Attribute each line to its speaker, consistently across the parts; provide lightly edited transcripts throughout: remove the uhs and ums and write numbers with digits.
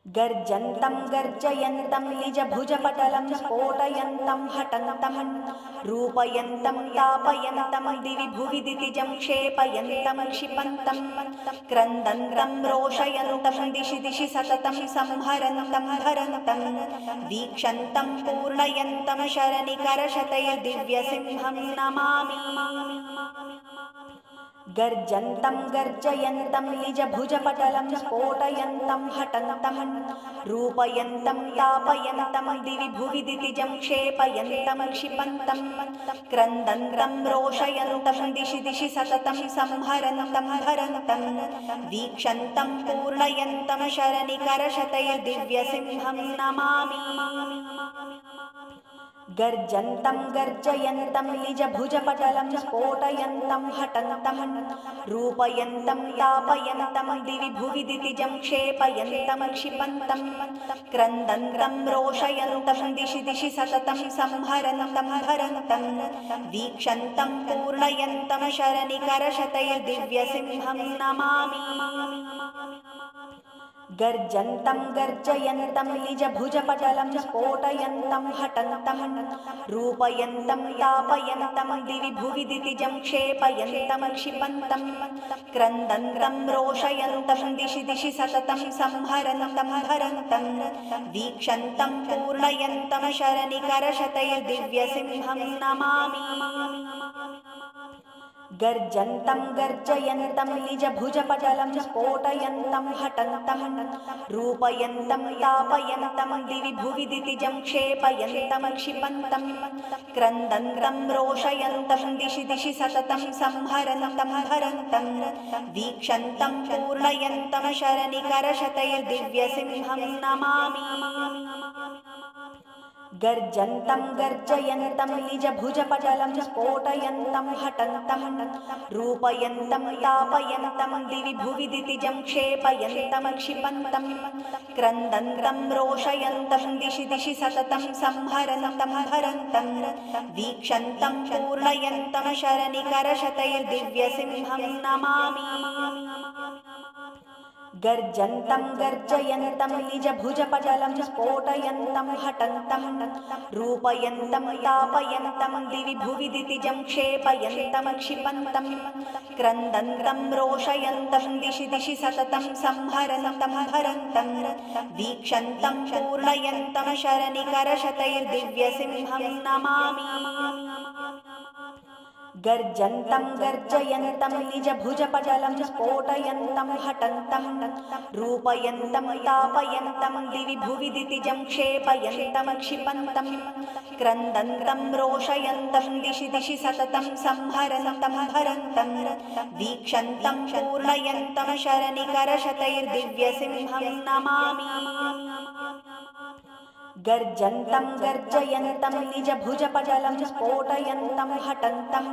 Speaker 1: गर्जन्तं गर्जयन्तं निजभुजपटलं स्फोटयन्तं हटन्तं रूपयन्तं तापयन्तं दिवि भुवि दितिजं क्षेपयन्तं क्षिपन्तं क्रन्दन्तं रोषयन्तं दिशि दिशि सततं संहरन्तं हरन्तं वीक्षन्तं पूर्णयन्तं शरनिकरशतैर्दिव्यसिंहं नमामि। गर्जन्तं गर्जयन्तं निजभुजपटलं स्फोटयन्तं हटन्तं रूपयन्तं तापयन्तं दिवि भुवि दितिजं क्षेपयन्तं क्षिपन्तं क्रन्दन्तं रोषयन्तं दिशि दिशि सततं संहरन्तं हरन्तं वीक्षन्तं पूर्णयन्तं शरनिकरशतैर्दिव्यसिंहं नमामि। गर्जन्तं गर्जयन्तं निजभुजपटलं स्फोटयन्तं हटन्तं रूपयन्तं तापयन्तं दिवि भुवि दितिजं क्षेपयन्तं क्षिपन्तं क्रन्दन्तं रोषयन्तं दिशि दिशि सततं संहरन्तं हरन्तं वीक्षन्तं पूर्णयन्तं शरनिकरशतैर्दिव्यसिंहं नमामि। गर्जन्तं गर्जयन्तं निजभुजपटलं स्फोटयन्तं हटन्तं रूपयन्तं तापयन्तं दिवि भुवि दितिजं क्षेपयन्तं क्षिपन्तं क्रन्दन्तं रोषयन्तं दिशि दिशि सततं संहरन्तं हरन्तं वीक्षन्तं पूर्णयन्तं शरनिकरशतैर्दिव्यसिंहं नमामि। गर्जन्तं गर्जयन्तं निजभुजपटलं स्फोटयन्तं हटन्तं रूपयन्तं तापयन्तं दिवि भुवि दितिजं क्षेपयन्तं क्षिपन्तं क्रन्दन्तं रोषयन्तं दिशि दिशि सततं संहरन्तं हरन्तं वीक्षन्तं पूर्णयन्तं शरनिकरशतैर्दिव्यसिंहं नमामि। गर्जन्तं गर्जयन्तं निजभुजपटलं स्फोटयन्तं हटन्तं रूपयन्तं तापयन्तं दिवि भुवि दितिजं क्षेपयन्तं क्षिपन्तं क्रन्दन्तं रोषयन्तं दिशि दिशि सततं संहरन्तं हरन्तं वीक्षन्तं पूर्णयन्तं शरनिकरशतैर्दिव्यसिंहं नमामि। गर्जन्तं गर्जयन्तं निजभुजपटलं स्फोटयन्तं हटन्तं रूपयन्तं तापयन्तं दिवि भुवि दितिजं क्षेपयन्तं क्षिपन्तं क्रन्दन्तं रोषयन्तं दिशि दिशि सततं संहरन्तं हरन्तं वीक्षन्तं पूर्णयन्तं शरनिकरशतैर्दिव्यसिंहं नमामि। गर्जन्तं गर्जयन्तं निजभुजपटलं स्फोटयन्तं हटन्तं रूपयन्तं तापयन्तं दिवि भुवि दितिजं क्षेपयन्तं क्षिपन्तं क्रन्दन्तं रोषयन्तं दिशि दिशि सततं संहरन्तं हरन्तं वीक्षन्तं पूर्णयन्तं शरनिकरशतैर्दिव्यसिंहं नमामि। गर्जन्तं गर्जयन्तं निजभुजपटलं स्फोटयन्तं हटन्तं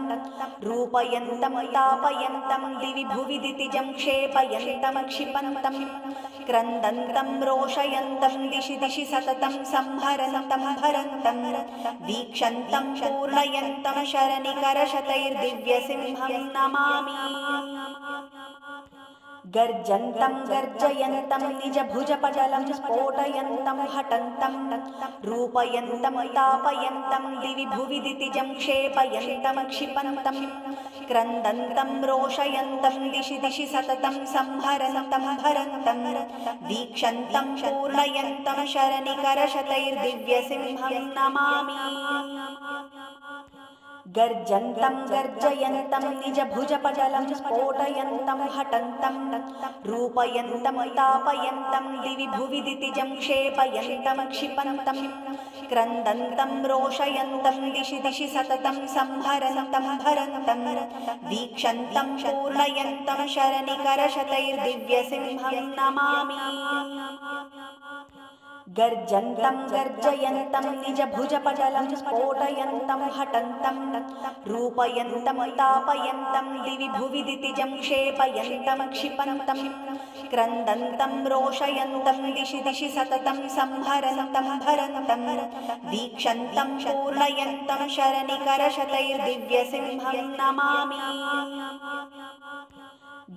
Speaker 1: रूपयन्तं तापयन्तं दिवि भुवि दितिजं क्षेपयन्तं क्षिपन्तं क्रन्दन्तं रोषयन्तं दिशि दिशि सततं संहरन्तं हरन्तं वीक्षन्तं पूर्णयन्तं शरनिकरशतैर्दिव्यसिंहं नमामि। गर्जन्तं गर्जयन्तं निजभुजपटलं स्फोटयन्तं हटन्तं रूपयन्तं तापयन्तं दिवि भुवि दितिजं क्षेपयन्तं क्षिपन्तं क्रन्दन्तं रोषयन्तं दिशि दिशि सततं संहरन्तं हरन्तं वीक्षन्तं पूर्णयन्तं शरनिकरशतैर्दिव्यसिंहं नमामि। गर्जन्तं गर्जयन्तं निजभुजपटलं स्फोटयन्तं हटन्तं रूपयन्तं तापयन्तं दिवि भुवि दितिजं क्षेपयन्तं क्षिपन्तं क्रन्दन्तं रोषयन्तं दिशि दिशि सततं संहरन्तं हरन्तं वीक्षन्तं पूर्णयन्तं शरनिकरशतैर्दिव्यसिंहं नमामि। गर्जन्तं गर्जयन्तं निजभुजपटलं स्फोटयन्तं हटन्तं रूपयन्तं तापयन्तं दिवि भुवि दितिजं क्षेपयन्तं क्षिपन्तं क्रन्दन्तं रोषयन्तं दिशि दिशि सततं संहरन्तं हरन्तं वीक्षन्तं पूर्णयन्तं शरनिकरशतैर्दिव्यसिंहं नमामि।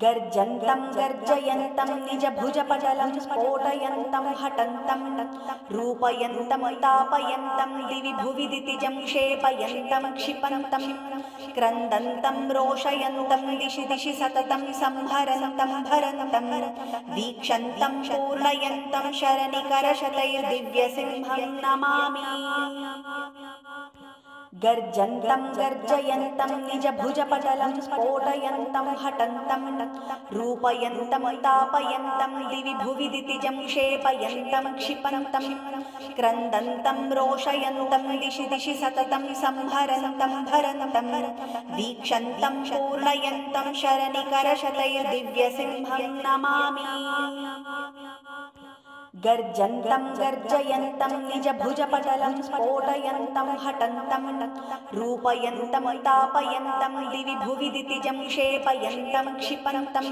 Speaker 1: गर्जन्तं गर्जयन्तं निजभुजपटलं स्फोटयन्तं हटन्तं रूपयन्तं तापयन्तं दिवि भुवि दितिजं क्षेपयन्तं क्षिपन्तं क्रन्दन्तं रोषयन्तं दिशि दिशि सततं संहरन्तं भरन्तं वीक्षन्तं पूर्णयन्तं शरनिकरशतैर्दिव्यसिंहं नमामि। गर्जन्तं गर्जयन्तं निजभुजपटलं स्फोटयन्तं हटन्तं रूपयन्तं तापयन्तं दिवि भुवि दितिजं क्षेपयन्तं क्षिपन्तं क्रन्दन्तं रोषयन्तं दिशि दिशि सततं संहरन्तं भरन्तं वीक्षन्तं पूर्णयन्तं शरनिकरशतैर्दिव्यसिंहं नमामि। गर्जन्तं गर्जयन्तं निजभुजपटलं स्फोटयन्तं हटन्तं रूपयन्तं तापयन्तं दिवि भुवि दितिजं क्षेपयन्तं क्षिपन्तं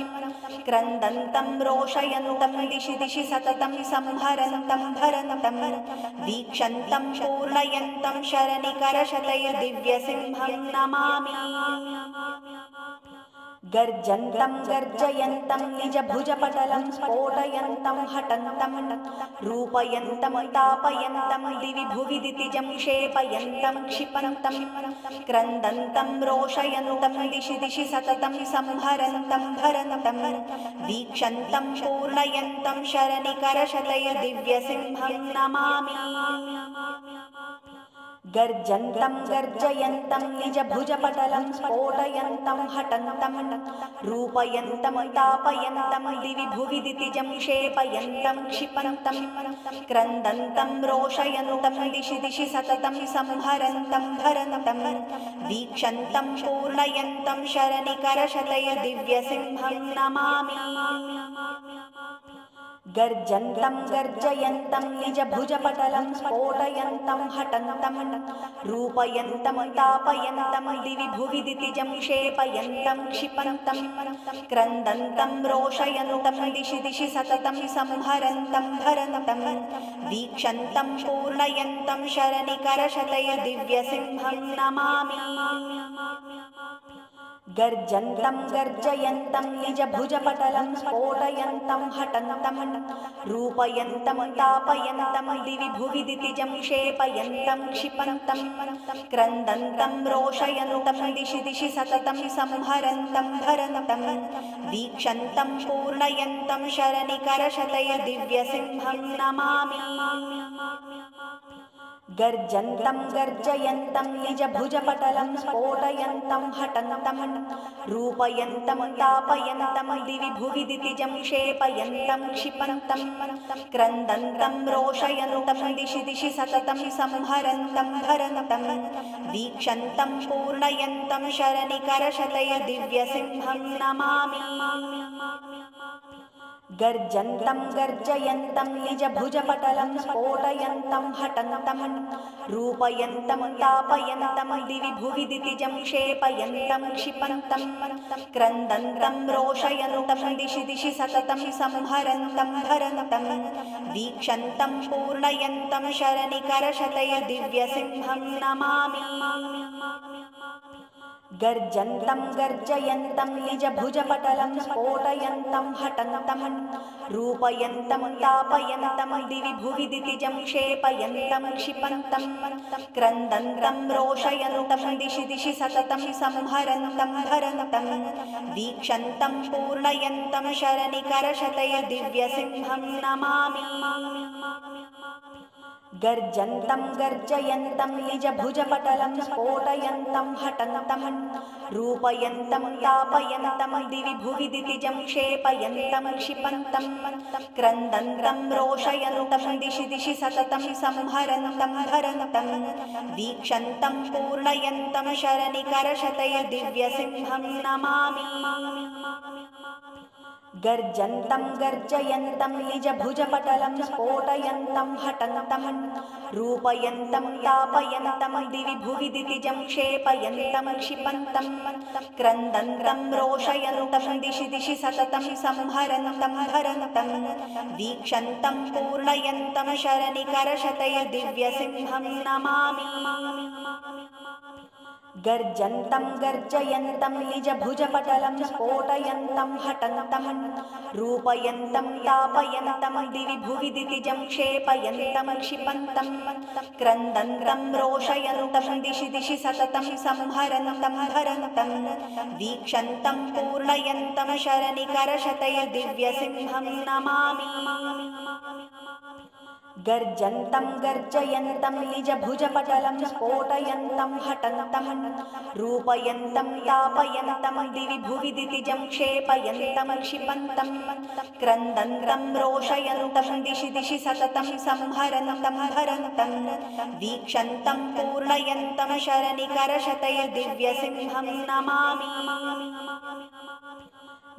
Speaker 1: क्रन्दन्तं रोषयन्तं दिशि दिशि सततं संहरन्तं भरन्तं वीक्षन्तं पूर्णयन्तं शरनिकरशतैर्दिव्यसिंहं नमामि। गर्जन्तं गर्जयन्तं निजभुजपटलं स्फोटयन्तं हटन्तं रूपयन्तं तापयन्तं दिवि भुवि दितिजं क्षेपयन्तं क्षिपन्तं क्रन्दन्तं रोषयन्तं दिशि दिशि सततं संहरन्तं भरन्तं वीक्षन्तं पूर्णयन्तं शरनिकरशतैर्दिव्यसिंहं नमामि। गर्जन्तं गर्जयन्तं निजभुजपटलं स्फोटयन्तं हटन्तं रूपयन्तं तापयन्तं दिवि भुवि दितिजं क्षेपयन्तं क्षिपन्तं क्रन्दन्तं रोषयन्तं दिशि दिशि सततं संहरन्तं भरन्तं वीक्षन्तं पूर्णयन्तं शरनिकरशतैर्दिव्यसिंहं नमामि। गर्जन्तं गर्जयन्तं निजभुजपटलं स्फोटयन्तं हटन्तं रूपयन्तं तापयन्तं दिवि भुवि दितिजं क्षेपयन्तं क्षिपन्तं क्रन्दन्तं रोषयन्तं दिशि दिशि सततं संहरन्तं भरन्तं वीक्षन्तं पूर्णयन्तं शरनिकरशतैर्दिव्यसिंहं नमामि। गर्जन्तं गर्जयन्तं निजभुजपटलं स्फोटयन्तं हटन्तं रूपयन्तं तापयन्तं दिवि भुवि दितिजं क्षेपयन्तं क्षिपन्तं क्रन्दन्तं रोषयन्तं दिशि दिशि सततं संहरन्तं भरन्तं वीक्षन्तं पूर्णयन्तं शरनिकरशतैर्दिव्यसिंहं नमामि। गर्जन्तं गर्जयन्तं निजभुजपटलं स्फोटयन्तं हटन्तं रूपयन्तं तापयन्तं दिवि भुवि दितिजं क्षेपयन्तं क्षिपन्तं क्रन्दन्तं रोषयन्तं दिशि दिशि सततं संहरन्तं भरन्तं वीक्षन्तं पूर्णयन्तं शरनिकरशतैर्दिव्यसिंहं नमामि। गर्जन्तं गर्जयन्तं निजभुजपटलं स्फोटयन्तं हटन्तं रूपयन्तं तापयन्तं दिवि भुवि दितिजं क्षेपयन्तं क्षिपन्तं क्रन्दन्तं रोषयन्तं दिशि दिशि सततं संहरन्तं भरन्तं वीक्षन्तं पूर्णयन्तं शरनिकरशतैर्दिव्यसिंहं नमामि। गर्जन्तं गर्जयन्तं निजभुजपटलं स्फोटयन्तं हटन्तं रूपयन्तं तापयन्तं दिवि भुवि दितिजं क्षेपयन्तं क्षिपन्तं क्रन्दन्तं रोषयन्तं दिशि दिशि सततं संहरन्तं भरन्तं वीक्षन्तं पूर्णयन्तं शरनिकरशतैर्दिव्यसिंहं नमामि। गर्जन्तं गर्जयन्तं निजभुजपटलं स्फोटयन्तं हटन्तं रूपयन्तं तापयन्तं दिवि भुवि दितिजं क्षेपयन्तं क्षिपन्तं क्रन्दन्तं रोषयन्तं दिशि दिशि सततं संहरन्तं भरन्तं वीक्षन्तं पूर्णयन्तं शरनिकरशतैर्दिव्यसिंहं नमामि। गर्जन्तं गर्जयन्तं निजभुजपटलं स्फोटयन्तं हटन्तं रूपयन्तं तापयन्तं दिवि भुवि दितिजं क्षेपयन्तं क्षिपन्तं क्रन्दन्तं रोषयन्तं दिशि दिशि सततं संहरन्तं भरन्तं वीक्षन्तं पूर्णयन्तं शरनिकरशतैर्दिव्यसिंहं नमामि। गर्जन्तं गर्जयन्तं निजभुजपटलं स्फोटयन्तं हटन्तं रूपयन्तं तापयन्तं दिवि भुवि दितिजं क्षेपयन्तं क्षिपन्तं क्रन्दन्तं रोषयन्तं दिशि दिशि सततं संहरन्तं हरन्तं वीक्षन्तं पूर्णयन्तं शरनिकरशतैर्दिव्यसिंहं नमामि। गर्जन्तं गर्जयन्तं निजभुजपटलं स्फोटयन्तं हटन्तं रूपयन्तं तापयन्तं दिवि भुवि दितिजं क्षेपयन्तं क्षिपन्तं क्रन्दन्तं रोषयन्तं दिशि दिशि सततं संहरन्तं हरन्तं वीक्षन्तं पूर्णयन्तं शरनिकरशतैर्दिव्यसिंहं नमामि।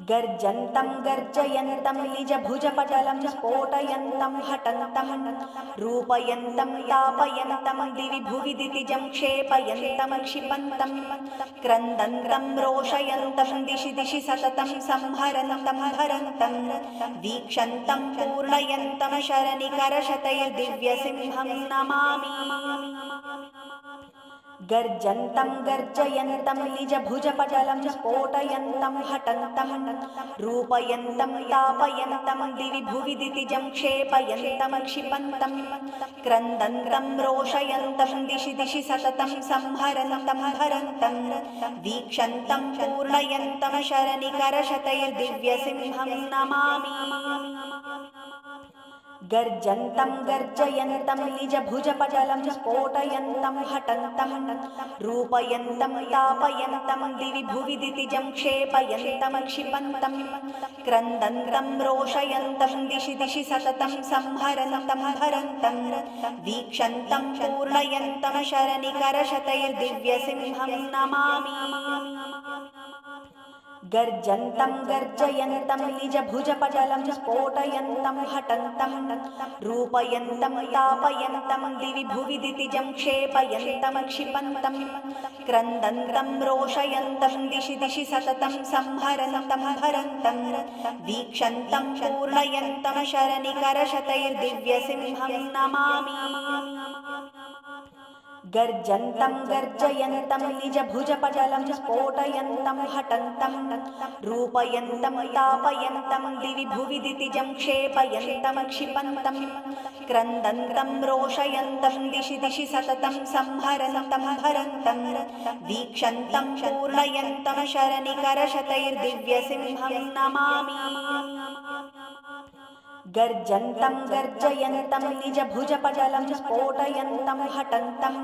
Speaker 1: गर्जन्तं गर्जयन्तं निजभुजपटलं स्फोटयन्तं हटन्तं रूपयन्तं तापयन्तं दिवि भुवि दितिजं क्षेपयन्तं क्षिपन्तं क्रन्दन्तं रोषयन्तं दिशि दिशि सततं संहरन्तं हरन्तं वीक्षन्तं पूर्णयन्तं शरनिकरशतैर्दिव्यसिंहं नमामि। गर्जन्तं गर्जयन्तं निजभुजपटलं स्फोटयन्तं हटन्तं रूपयन्तं तापयन्तं दिवि भुवि दितिजं क्षेपयन्तं क्षिपन्तं क्रन्दन्तं रोषयन्तं दिशि दिशि सततं संहरन्तं हरन्तं वीक्षन्तं पूर्णयन्तं शरनिकरशतैर्दिव्यसिंहं नमामि। गर्जन्तं गर्जयन्तं निजभुजपटलं स्फोटयन्तं हटन्तं रूपयन्तं तापयन्तं दिवि भुवि दितिजं क्षेपयन्तं क्षिपन्तं क्रन्दन्तं रोषयन्तं दिशि दिशि सततं संहरन्तं हरन्तं वीक्षन्तं पूर्णयन्तं शरनिकरशतैर्दिव्यसिंहं नमामि। गर्जन्तं गर्जयन्तं निजभुजपटलं स्फोटयन्तं हटन्तं रूपयन्तं तापयन्तं दिवि भुवि दितिजं क्षेपयन्तं क्षिपन्तं क्रन्दन्तं रोषयन्तं दिशि दिशि सततं संहरन्तं हरन्तं वीक्षन्तं पूर्णयन्तं शरनिकरशतैर्दिव्यसिंहं नमामि। गर्जन्तं गर्जयन्तं निजभुजपटलं स्फोटयन्तं हटन्तं रूपयन्तं तापयन्तं दिवि भुवि दितिजं क्षेपयन्तं क्षिपन्तं क्रन्दन्तं रोषयन्तं दिशि दिशि सततं संहरन्तं हरन्तं वीक्षन्तं पूर्णयन्तं शरनिकरशतैर्दिव्यसिंहं नमामि। गर्जन्तं गर्जयन्तं निजभुजपटलं स्फोटयन्तं हटन्तं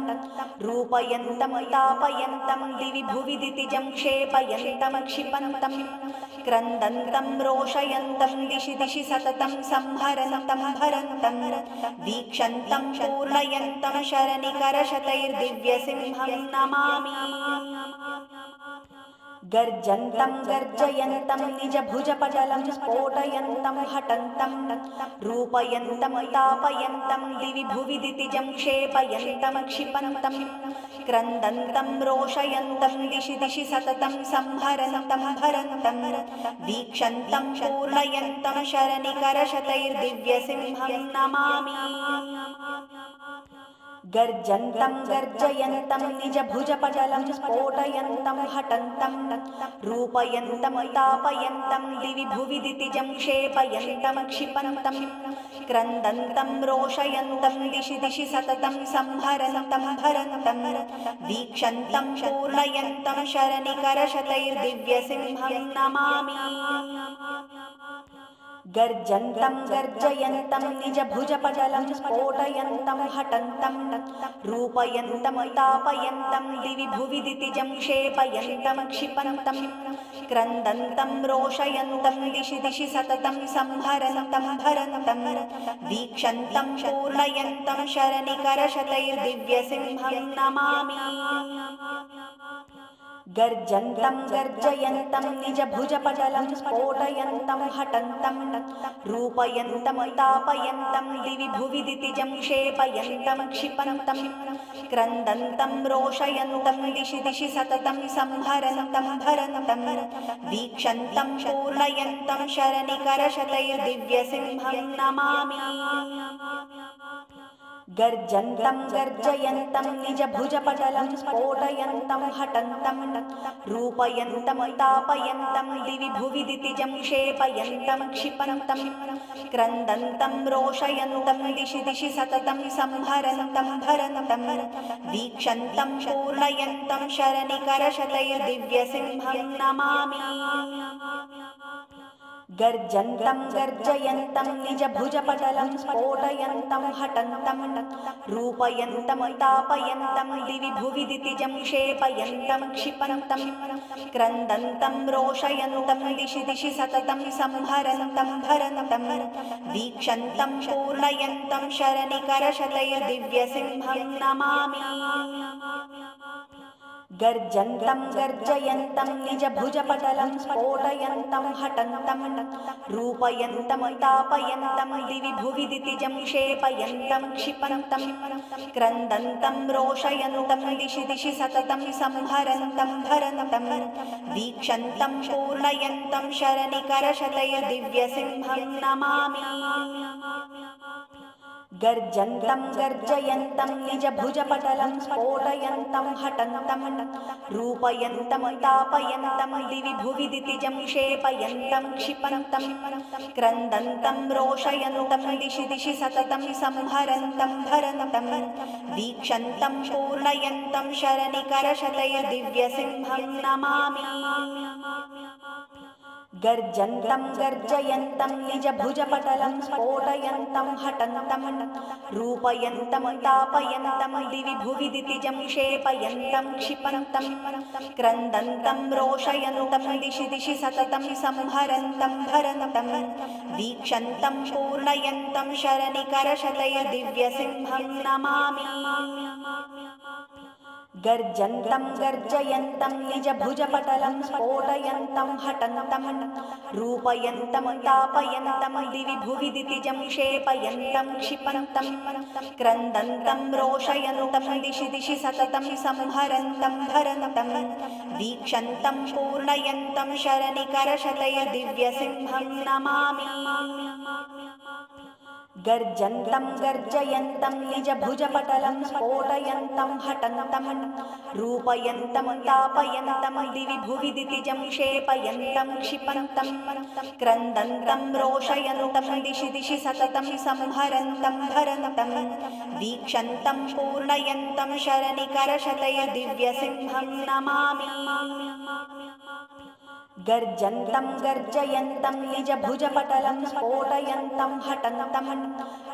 Speaker 1: रूपयन्तं तापयन्तं दिवि भुवि दितिजं क्षेपयन्तं क्षिपन्तं क्रन्दन्तं रोषयन्तं दिशि दिशि सततं संहरन्तं हरन्तं वीक्षन्तं पूर्णयन्तं शरनिकरशतैर्दिव्यसिंहं नमामि। गर्जन्तं गर्जयन्तं निजभुजपटलं स्फोटयन्तं हटन्तं रूपयन्तं तापयन्तं दिवि भुवि दितिजं क्षेपयन्तं क्षिपन्तं क्रन्दन्तं रोषयन्तं दिशि दिशि सततं संहरन्तं हरन्तं वीक्षन्तं पूर्णयन्तं शरनिकरशतैर्दिव्यसिंहं नमामि। गर्जन्तं गर्जयन्तं निजभुजपटलं स्फोटयन्तं हटन्तं रूपयन्तं तापयन्तं दिवि भुवि दितिजं क्षेपयन्तं क्षिपन्तं क्रन्दन्तं रोषयन्तं दिशि दिशि सततं संहरन्तं हरन्तं वीक्षन्तं पूर्णयन्तं शरनिकरशतैर्दिव्यसिंहं नमामि। गर्जन्तं गर्जयन्तं निजभुजपटलं स्फोटयन्तं हटन्तं रूपयन्तं तापयन्तं दिवि भुवि दितिजं क्षेपयन्तं क्षिपन्तं क्रन्दन्तं रोषयन्तं दिशि दिशि सततं संहरन्तं हरन्तं वीक्षन्तं पूर्णयन्तं शरनिकरशतैर्दिव्यसिंहं नमामि। गर्जन्तं गर्जयन्तं निजभुजपटलं स्फोटयन्तं हटन्तं रूपयन्तं तापयन्तं दिवि भुवि दितिजं क्षेपयन्तं क्षिपन्तं क्रन्दन्तं रोषयन्तं दिशि दिशि सततं संहरन्तं हरन्तं वीक्षन्तं पूर्णयन्तं शरनिकरशतैर्दिव्यसिंहं नमामि। गर्जन्तं गर्जयन्तं निजभुजपटलं स्फोटयन्तं हटन्तं रूपयन्तं तापयन्तं दिवि भुवि दितिजं क्षेपयन्तं क्षिपन्तं क्रन्दन्तं रोषयन्तं दिशि दिशि सततं संहरन्तं भरन्तं वीक्षन्तं पूर्णयन्तं शरनिकरशतैर्दिव्यसिंहं नमामि। गर्जन्तं गर्जयन्तं निजभुजपटलं स्फोटयन्तं हटन्तं रूपयन्तं तापयन्तं दिवि भुवि दितिजं क्षेपयन्तं क्षिपन्तं क्रन्दन्तं रोषयन्तं दिशि दिशि सततं संहरन्तं भरन्तं वीक्षन्तं पूर्णयन्तं शरनिकरशतैर्दिव्यसिंहं नमामि। गर्जन्तं गर्जयन्तं निजभुजपटलं स्फोटयन्तं हटन्तं रूपयन्तं तापयन्तं दिवि भुवि दितिजं क्षेपयन्तं क्षिपन्तं क्रन्दन्तं रोषयन्तं दिशि दिशि सततं संहरन्तं भरन्तं वीक्षन्तं पूर्णयन्तं शरनिकरशतैर्दिव्यसिंहं नमामि। गर्जन्तं गर्जयन्तं निजभुजपटलं स्फोटयन्तं हटन्तं रूपयन्तं तापयन्तं दिवि भुवि दितिजं क्षेपयन्तं क्षिपन्तं क्रन्दन्तं रोषयन्तं दिशि दिशि सततं संहरन्तं भरन्तं वीक्षन्तं पूर्णयन्तं शरनिकरशतैर्दिव्यसिंहं नमामि। गर्जन्तं गर्जयन्तं निजभुजपटलं स्फोटयन्तं हटन्तं रूपयन्तं तापयन्तं दिवि भुवि दितिजं क्षेपयन्तं क्षिपन्तं क्रन्दन्तं रोषयन्तं दिशि दिशि सततं संहरन्तं भरन्तं वीक्षन्तं पूर्णयन्तं शरनिकरशतैर्दिव्यसिंहं नमामि। गर्जन्तं गर्जयन्तं निजभुजपटलं स्फोटयन्तं हटन्तं रूपयन्तं तापयन्तं दिवि भुवि दितिजं क्षेपयन्तं क्षिपन्तं क्रन्दन्तं रोषयन्तं दिशि दिशि सततं संहरन्तं भरन्तं वीक्षन्तं पूर्णयन्तं शरनिकरशतैर्दिव्यसिंहं नमामि। गर्जन्तं गर्जयन्तं निजभुजपटलं स्फोटयन्तं हटन्तं रूपयन्तं तापयन्तं दिवि भुवि दितिजं क्षेपयन्तं क्षिपन्तं क्रन्दन्तं रोषयन्तं दिशि दिशि सततं संहरन्तं भरन्तं वीक्षन्तं पूर्णयन्तं शरनिकरशतैर्दिव्यसिंहं नमामि। गर्जन्तं गर्जयन्तं निजभुजपटलं स्फोटयन्तं हटन्तं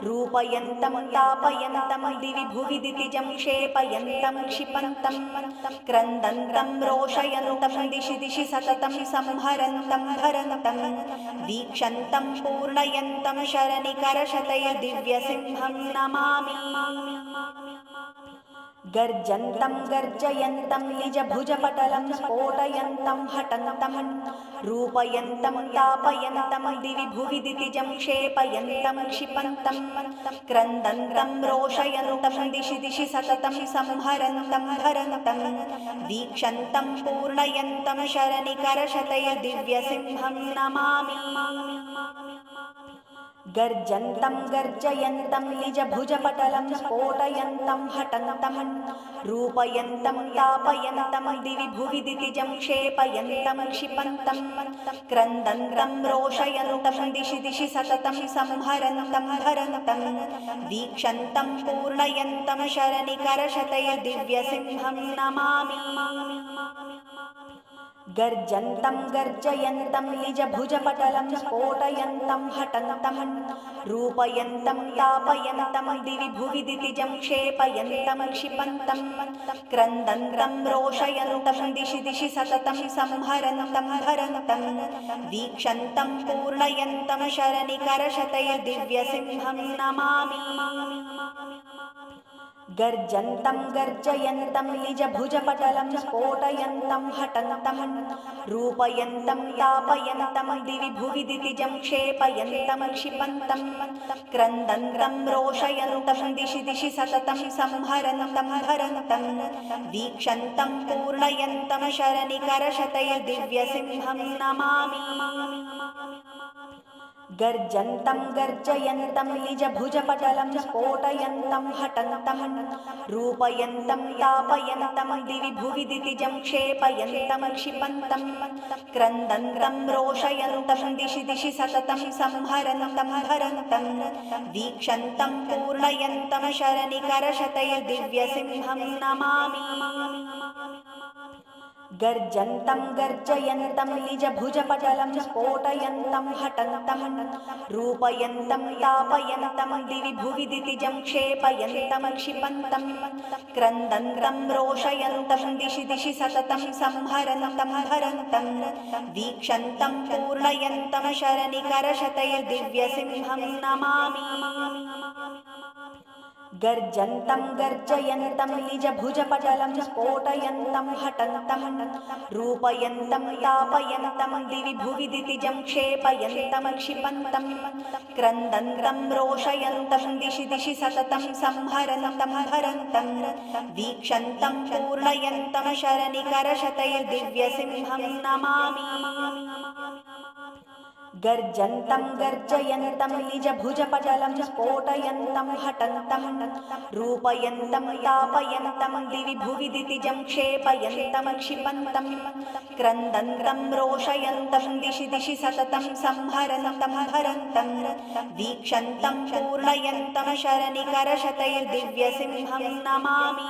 Speaker 1: रूपयन्तं तापयन्तं दिवि भुवि दितिजं क्षेपयन्तं क्षिपन्तं क्रन्दन्तं रोषयन्तं दिशि दिशि सततं संहरन्तं भरन्तं वीक्षन्तं पूर्णयन्तं शरनिकरशतैर्दिव्यसिंहं नमामि। गर्जन्तं गर्जयन्तं निजभुजपटलं स्फोटयन्तं हटन्तं रूपयन्तं तापयन्तं दिवि भुवि दितिजं क्षेपयन्तं क्षिपन्तं क्रन्दन्तं रोषयन्तं दिशि दिशि सततं संहरन्तं भरन्तं वीक्षन्तं पूर्णयन्तं शरनिकरशतैर्दिव्यसिंहं नमामि। गर्जन्तं गर्जयन्तं निजभुजपटलं स्फोटयन्तं हटन्तं रूपयन्तं तापयन्तं दिवि भुवि दितिजं क्षेपयन्तं क्षिपन्तं क्रन्दन्तं रोषयन्तं दिशि दिशि सततं संहरन्तं भरन्तं वीक्षन्तं पूर्णयन्तं शरनिकरशतैर्दिव्यसिंहं नमामि। गर्जन्तं गर्जयन्तं निजभुजपटलं स्फोटयन्तं हटन्तं रूपयन्तं तापयन्तं दिवि भुवि दितिजं क्षेपयन्तं क्षिपन्तं क्रन्दन्तं रोषयन्तं दिशि दिशि सततं संहरन्तं भरन्तं वीक्षन्तं पूर्णयन्तं शरनिकरशतैर्दिव्यसिंहं नमामि। गर्जन्तं गर्जयन्तं निजभुजपटलं स्फोटयन्तं हटन्तं रूपयन्तं तापयन्तं दिवि भुवि दितिजं क्षेपयन्तं क्षिपन्तं क्रन्दन्तं रोषयन्तं दिशि दिशि सततं संहरन्तं भरन्तं वीक्षन्तं पूर्णयन्तं शरनिकरशतैर्दिव्यसिंहं नमामि। गर्जन्तं गर्जयन्तं निजभुजपटलं स्फोटयन्तं हटन्तं रूपयन्तं तापयन्तं दिवि भुवि दितिजं क्षेपयन्तं क्षिपन्तं क्रन्दन्तं रोषयन्तं दिशि दिशि सततं संहरन्तं हरन्तं वीक्षन्तं पूर्णयन्तं शरनिकरशतैर्दिव्यसिंहं नमामि गर्जन्तं गर्जयन्तं निजभुजपटलं स्फोटयन्तं हटन्तं रूपयन्तं तापयन्तं दिवि भुवि दितिजं क्षेपयन्तं क्षिपन्तं क्रन्दन्तं रोषयन्तं दिशि दिशि सततं संहरन्तं हरन्तं वीक्षन्तं पूर्णयन्तं शरनिकरशतैर्दिव्यसिंहं नमामि गर्जन्तं गर्जयन्तं निजभुजपटलं स्फोटयन्तं हटन्तं रूपयन्तं तापयन्तं दिवि भुवि दितिजं क्षेपयन्तं क्षिपन्तं क्रन्दन्तं रोषयन्तं दिशि दिशि सततं संहरन्तं हरन्तं वीक्षन्तं पूर्णयन्तं शरनिकरशतैर्दिव्यसिंहं नमामि गर्जन्तं गर्जयन्तं निजभुजपटलं स्फोटयन्तं हटन्तं रूपयन्तं तापयन्तं दिवि भुवि दितिजं क्षेपयन्तं क्षिपन्तं क्रन्दन्तं रोषयन्तं दिशि दिशि सततं संहरन्तं हरन्तं वीक्षन्तं पूर्णयन्तं शरनिकरशतैर्दिव्यसिंहं नमामि